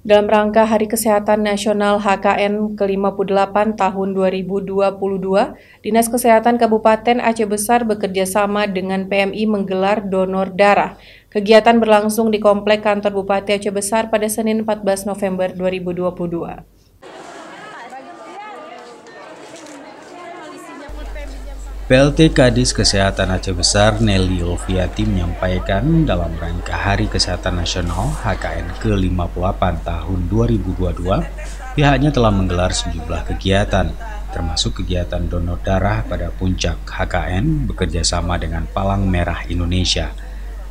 Dalam rangka Hari Kesehatan Nasional HKN ke-58 tahun 2022, Dinas Kesehatan Kabupaten Aceh Besar bekerja sama dengan PMI menggelar donor darah. Kegiatan berlangsung di Komplek Kantor Bupati Aceh Besar pada Senin 14 November 2022. PLT Kadis Kesehatan Aceh Besar Nelly Ulfiati menyampaikan dalam rangka Hari Kesehatan Nasional HKN ke-58 tahun 2022, pihaknya telah menggelar sejumlah kegiatan, termasuk kegiatan donor darah pada puncak HKN bekerjasama dengan Palang Merah Indonesia.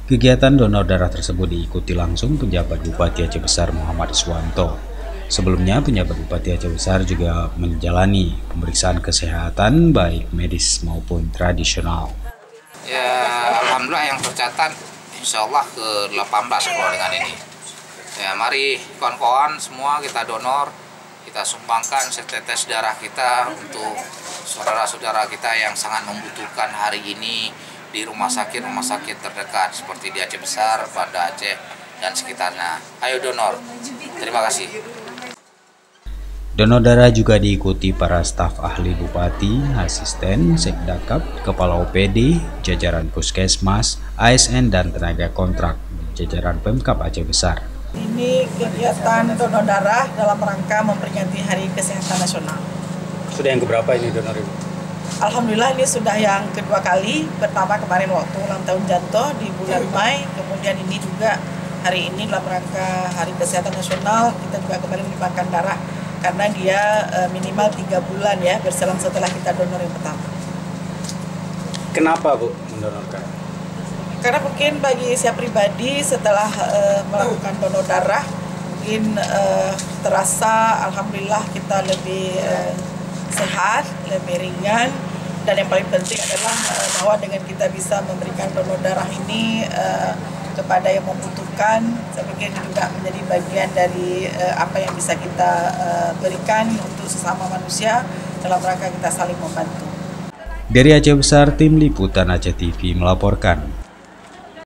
Kegiatan donor darah tersebut diikuti langsung penjabat Bupati Aceh Besar Muhammad Iswanto. Sebelumnya, penjabat Bupati Aceh Besar juga menjalani pemeriksaan kesehatan baik medis maupun tradisional. Ya, alhamdulillah yang tercatat insya Allah ke-18 kalau dengan ini. Ya, mari kawan-kawan semua kita donor, kita sumbangkan setetes darah kita untuk saudara-saudara kita yang sangat membutuhkan hari ini di rumah sakit terdekat seperti di Aceh Besar, Banda Aceh, dan sekitarnya. Ayo donor. Terima kasih. Donor darah juga diikuti para staf ahli bupati, asisten, sekdakap, kepala OPD, jajaran puskesmas, ASN, dan tenaga kontrak jajaran Pemkab Aceh Besar. Ini kegiatan donor darah dalam rangka memperingati Hari Kesehatan Nasional. Sudah yang keberapa ini donor ibu? Alhamdulillah ini sudah yang kedua kali. Pertama kemarin waktu ulang tahun Janto di bulan Mei, kemudian ini juga hari ini dalam rangka Hari Kesehatan Nasional kita juga kembali menyumbangkan darah karena dia minimal 3 bulan ya berselang setelah kita donor yang pertama. Kenapa Bu mendonorkan? Karena mungkin bagi saya pribadi setelah melakukan donor darah mungkin terasa alhamdulillah kita lebih sehat, lebih ringan, dan yang paling penting adalah bahwa dengan kita bisa memberikan donor darah ini kepada yang membutuhkan, saya pikir juga menjadi bagian dari apa yang bisa kita berikan untuk sesama manusia dalam rangka kita saling membantu. Dari Aceh Besar, Tim Liputan Aceh TV melaporkan.